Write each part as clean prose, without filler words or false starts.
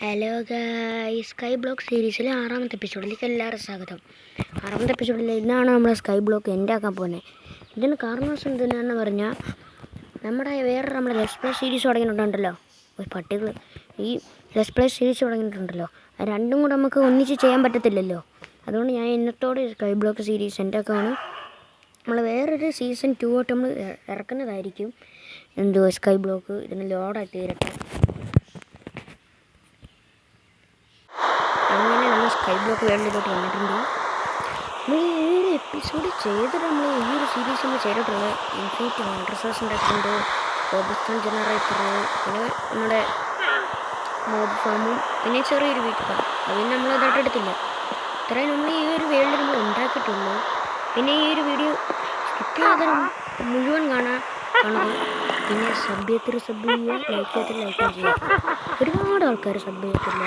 Hello guys, sky block സീരീസിലെ 6ാമത്തെ എപ്പിസോഡിലേക്ക് എല്ലാവരും സ്വാഗതം. 6ാമത്തെ എപ്പിസോഡിൽ ഇന്നാണ് നമ്മൾ സ്കൈ ബ്ലോക്ക് എൻ്റെ ആക്കാൻ പോകുന്നത്. ഇതിന് കാരണം എന്തിനാണെന്ന് പറഞ്ഞാൽ നമ്മുടെ ലെറ്റ്സ് പ്ലേ സീരീസ് തുടങ്ങിയിട്ടുണ്ടല്ലോ, പട്ടികൾ ഈ ലെറ്റ്സ് പ്ലേ സീരീസ് തുടങ്ങിയിട്ടുണ്ടല്ലോ, അത് രണ്ടും കൂടെ നമുക്ക് ഒന്നിച്ച് ചെയ്യാൻ പറ്റത്തില്ലല്ലോ. അതുകൊണ്ട് ഞാൻ ഇന്നത്തോടെ സ്കൈ ബ്ലോക്ക് സീരീസ് എൻ്റെ ആക്കാണ്. നമ്മൾ വേറൊരു സീസൺ 2 ആയിട്ട് നമ്മൾ ഇറക്കുന്നതായിരിക്കും. സ്കൈ ബ്ലോക്ക് ഇതിന് ലോഡായി തീരട്ടെ. അങ്ങനെ നമ്മൾ സ്കൈ ബ്ലോക്ക് വേൾഡിലോട്ട് വന്നിട്ടുണ്ട്. നമ്മൾ ഈ ഒരു എപ്പിസോഡ് ചെയ്തിട്ട് നമ്മൾ ഈ ഒരു സീരീസ് നമ്മൾ ചെയ്തിട്ടുള്ളത് ഇൻഫിനിറ്റി റിസോഴ്സ് ഉണ്ടാക്കിയിട്ടുണ്ട്, കോബിസ്റ്റോൺ ജനറേറ്റർ, പിന്നെ നമ്മുടെ മോബ് ഫാമും, പിന്നെ ചെറിയൊരു വീട്ട് ഫാം. അതിന് നമ്മൾ ഇതായിട്ട് എടുത്തില്ല. ഇത്രയും നമ്മൾ ഈ ഒരു വേൾഡ് നമ്മൾ ഉണ്ടാക്കിയിട്ടുള്ളൂ. പിന്നെ ഈ ഒരു വീഡിയോ സ്കിപ്പ് ചെയ്യാതെ മുഴുവൻ കാണുക. പിന്നെ സബ് ചെയ്യുക, ലൈക്ക് ചെയ്യുക. ഒരുപാട് ആൾക്കാർ സബ് ചെയ്യത്തില്ല.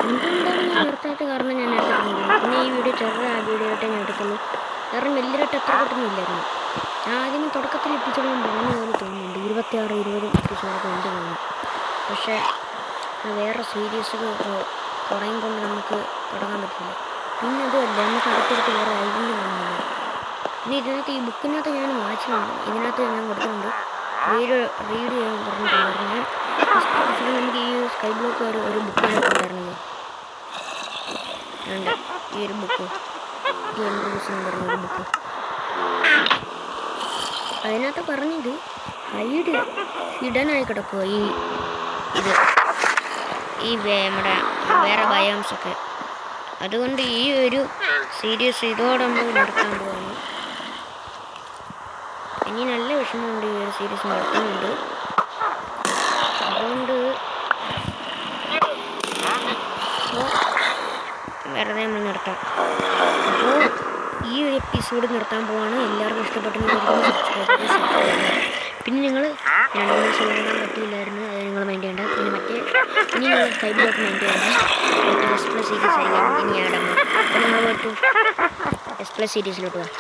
അപ്പോൾ എന്തുകൊണ്ടാണ് ഞാൻ നിർത്താത്ത കാരണം ഞാൻ എടുത്തിട്ടുണ്ട്. പിന്നെ ഈ വീഡിയോ വീഡിയോ ആയിട്ടേ ഞാൻ എടുത്തുള്ളൂ. കാരണം വലിയൊരു എത്ര കിട്ടുന്നില്ലായിരുന്നു. ഞാൻ ആദ്യമേ തുടക്കത്തിൽ എപ്പിസോഡ് ഞാൻ പറഞ്ഞു പോലെ തോന്നുന്നുണ്ട്, 26-20 എപ്പിസോഡൊക്കെ ഉണ്ട് തോന്നുന്നു. പക്ഷേ വേറെ സീരീസ് തുടങ്ങിക്കൊണ്ട് നമുക്ക് തുടങ്ങാൻ പറ്റില്ല. പിന്നെ അതുമല്ല, നമുക്ക് അടുത്തടുത്ത് വേറെ ഐഡിയ വന്നില്ല. പിന്നെ ഇതിനകത്ത് ഈ ബുക്കിനകത്ത് ഞാൻ വായിച്ചിട്ടുണ്ട്, ഇതിനകത്ത് ഞാൻ കൊടുത്തിട്ടുണ്ട് റീഡ് ചെയ്യാൻ പറഞ്ഞിട്ടുണ്ടായിരുന്നു. നമുക്ക് ഈ സ്കൈ ബ്ലോക്ക് ഒരു ബുക്കാണ് ഉണ്ടായിരുന്നത്. ഈ ഒരു ബുക്ക് എന്ന് പറഞ്ഞൊരു ബുക്ക്, അതിനകത്ത് പറഞ്ഞത് ഹൈഡ് ഹിഡനായി കിടക്കുക നമ്മുടെ വേറെ ബയോംസൊക്കെ. അതുകൊണ്ട് ഈ ഒരു സീരീസ് ഇതോടെ നമ്മൾ നിർത്താൻ പോകുന്നു. ഇനി നല്ല വിഷമമുണ്ട് ഈ ഒരു സീരീസ് നടത്തുന്നുണ്ട്. അതുകൊണ്ട് വെറുതെ നമ്മൾ നിർത്താം. അപ്പോൾ ഈ ഒരു എപ്പിസോഡ് നിർത്താൻ പോവാണ്. എല്ലാവർക്കും ഇഷ്ടപ്പെട്ടെന്ന് പിന്നെ നിങ്ങൾ 2 ദിവസം കാണാൻ പറ്റിയില്ലായിരുന്നു, അത് നിങ്ങൾ മൈൻഡ് ചെയ്യേണ്ട. പിന്നെ ഇനി നിങ്ങൾ സ്കൈ ബ്ലോക്ക് മൈൻഡ് ചെയ്യേണ്ട. ലെറ്റ്സ് പ്ലേ സീരീസ് ആയിരിക്കും ഇനി ആടാൻ. അപ്പോൾ നിങ്ങൾ പോയിട്ട് ലെറ്റ്സ് പ്ലേ സീരീസിലോട്ട് പോകാം.